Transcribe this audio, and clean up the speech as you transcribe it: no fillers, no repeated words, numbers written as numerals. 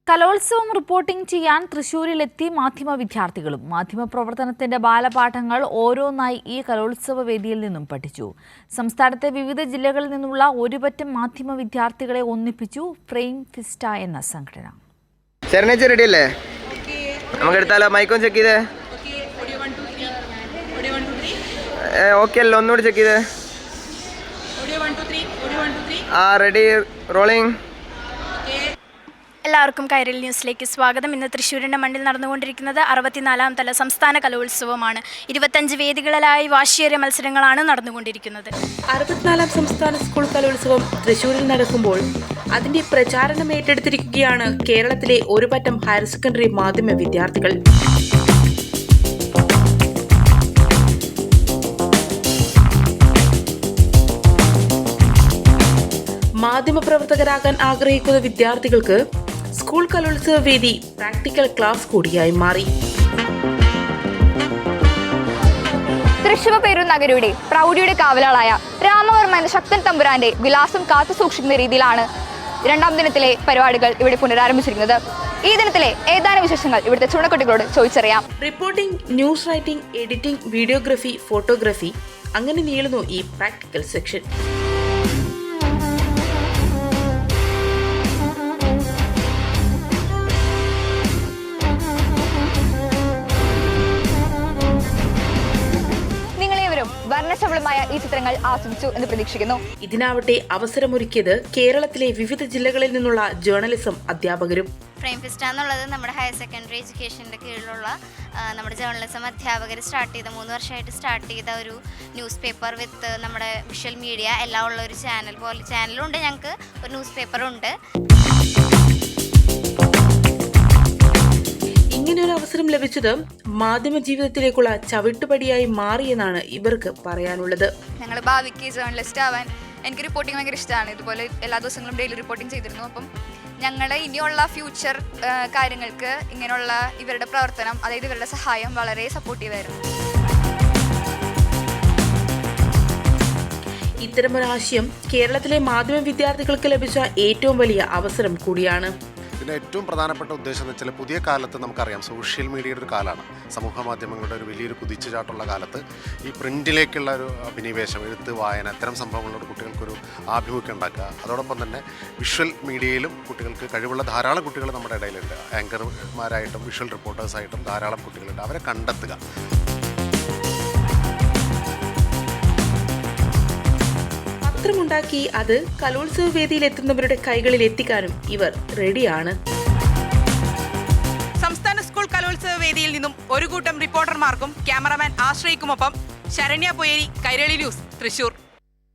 കലോത്സവം റിപ്പോർട്ടിംഗ് ചെയ്യാൻ തൃശ്ശൂരിലെത്തി മാധ്യമ വിദ്യാർത്ഥികളും മാധ്യമപ്രവർത്തനത്തിന്റെ ബാലപാഠങ്ങൾ ഓരോന്നായി ഈ കലോത്സവ വേദിയിൽ നിന്നും പഠിച്ചു. സംസ്ഥാനത്തെ വിവിധ ജില്ലകളിൽ നിന്നുള്ള ഒരുപറ്റം മാധ്യമ വിദ്യാർത്ഥികളെ ഒന്നിപ്പിച്ചു ഫ്രെയിം ഫിസ്റ്റ എന്ന സംഘടന. റെഡിയല്ലേ? നമുക്ക് എടുത്താലോ? മൈക്കോൺ ചെക്ക് ചെയ്തേ. ഓക്കെ അല്ലോ, ഒന്നുകൂടി ചെക്ക് ചെയ്തേ. Ready, rolling. എല്ലാവർക്കും കൈരളി ന്യൂസിലേക്ക് സ്വാഗതം. ഇന്ന് തൃശ്ശൂരിൻ്റെ മണ്ണിൽ നടന്നുകൊണ്ടിരിക്കുന്നത് 64-ാം തല സംസ്ഥാന കലോത്സവമാണ്. 25 വേദികളിലായി വാശിയേറിയ മത്സരങ്ങളാണ് നടന്നുകൊണ്ടിരിക്കുന്നത്. 64-ാം സംസ്ഥാന സ്കൂൾ കലോത്സവം തൃശ്ശൂരിൽ നടക്കുമ്പോൾ അതിന്റെ പ്രചാരണം ഏറ്റെടുത്തിരിക്കുകയാണ് കേരളത്തിലെ ഒരു പറ്റം ഹയർ സെക്കൻഡറി മാധ്യമ വിദ്യാർത്ഥികൾ. മാധ്യമപ്രവർത്തകരാകാൻ ആഗ്രഹിക്കുന്ന വിദ്യാർത്ഥികൾക്ക് സ്കൂൾ കലോത്സവ വേദി പ്രാക്ടിക്കൽ ക്ലാസ് കൂടിയായി മാറി. തൃശ്ശൂർ പെരുനഗരിയുടെ പ്രൗഢിയുടെ കാവലാളായ രാമവർമ്മ എന്ന ശക്തൻ തമ്പുരാന്റെ വിലാസം കാത്തു സൂക്ഷിക്കുന്ന രീതിയിലാണ് രണ്ടാം ദിനത്തിലെ പരിപാടികൾ ഇവിടെ പുനരാരംഭിച്ചിരിക്കുന്നത്. ഈ ദിനത്തിലെ ഏതാനും വിശേഷങ്ങൾ ഇവിടുത്തെ ചുണക്കുട്ടികളോട് ചോദിച്ചറിയാം. Reporting, news writing, editing, videography, photography, അങ്ങനെ നീളുന്നു ഈ പ്രാക്ടിക്കൽ സെക്ഷൻ. വർണ്ണശബളമായ ഈ ചിത്രങ്ങൾ ആസ്വദിച്ചു എന്ന് പ്രതീക്ഷിക്കുന്നു. ഇതിനാവട്ടെ അവസരമൊരുക്കിയത് കേരളത്തിലെ വിവിധ ജില്ലകളിൽ നിന്നുള്ള ജേർണലിസം അധ്യാപകരും. ഫ്രെയിം ഫിസ്റ്റ എന്നുള്ളത് നമ്മുടെ ഹയർ സെക്കൻഡറി എഡ്യൂക്കേഷൻ്റെ കീഴിലുള്ള നമ്മുടെ ജേർണലിസം അധ്യാപകർ 3 വർഷമായിട്ട് സ്റ്റാർട്ട് ചെയ്ത ഒരു ന്യൂസ് പേപ്പർ വിത്ത് നമ്മുടെ വിഷ്വൽ മീഡിയ എല്ലാം ഉള്ള ഒരു ചാനലുണ്ട്. ഞങ്ങൾക്ക് ഒരു ന്യൂസ് പേപ്പറുണ്ട്. ഇങ്ങനെയൊരു അവസരം ലഭിച്ചത് മാധ്യമ ജീവിതത്തിലേക്കുള്ള ചവിട്ടുപടിയായി മാറിയെന്നാണ് ഇവർക്ക് പറയാനുള്ളത്. ഞങ്ങൾ ഭാവിക്ക് ജേർണലിസ്റ്റ് ആവാൻ എനിക്ക് റിപ്പോർട്ടിംഗ് ഭയങ്കര ഇഷ്ടമാണ്. ഇതുപോലെ എല്ലാ ദിവസങ്ങളും ഡെയിലി റിപ്പോർട്ടിംഗ് ചെയ്തിരുന്നു. അപ്പം ഞങ്ങളുടെ ഇനിയുള്ള ഫ്യൂച്ചർ കാര്യങ്ങൾക്ക് ഇങ്ങനെയുള്ള ഇവരുടെ പ്രവർത്തനം, അതായത് ഇവരുടെ സഹായം വളരെ സപ്പോർട്ടീവായിരുന്നു. ഇത്തരമൊരാശയം കേരളത്തിലെ മാധ്യമ വിദ്യാർത്ഥികൾക്ക് ലഭിച്ച ഏറ്റവും വലിയ അവസരം കൂടിയാണ്. ഇതിൻ്റെ ഏറ്റവും പ്രധാനപ്പെട്ട ഉദ്ദേശം എന്ന് വെച്ചാൽ പുതിയ കാലത്ത് നമുക്കറിയാം സോഷ്യൽ മീഡിയയുടെ ഒരു കാലമാണ്. സമൂഹ മാധ്യമങ്ങളുടെ ഒരു വലിയൊരു കുതിച്ചുചാട്ടുള്ള കാലത്ത് ഈ പ്രിൻറ്റിലേക്കുള്ള ഒരു അഭിനിവേശം, എഴുത്ത്, വായന, ഇത്തരം സംഭവങ്ങളോട് കുട്ടികൾക്കൊരു ആഭിമുഖ്യം ഉണ്ടാക്കുക. അതോടൊപ്പം തന്നെ വിഷ്വൽ മീഡിയയിലും കുട്ടികൾക്ക് കഴിവുള്ള ധാരാളം കുട്ടികൾ നമ്മുടെ ഇടയിലുണ്ട്. ആങ്കർമാരായിട്ടും വിഷ്വൽ റിപ്പോർട്ടേഴ്സായിട്ടും ധാരാളം കുട്ടികളുണ്ട്. അവരെ കണ്ടെത്തുക. പത്രമുണ്ടാക്കി അത് കലോത്സവ വേദിയിൽ എത്തുന്നവരുടെ കൈകളിൽ എത്തിക്കാനും ഇവർ റെഡിയാണ്. സംസ്ഥാന സ്കൂൾ കലോത്സവ വേദിയിൽ നിന്നും ഒരു കൂട്ടം റിപ്പോർട്ടർമാർക്കും ക്യാമറമാൻ ആശ്രയിക്കുമൊപ്പം ശരണ്യ പൊയേരി, കൈരളി ന്യൂസ്, തൃശ്ശൂർ.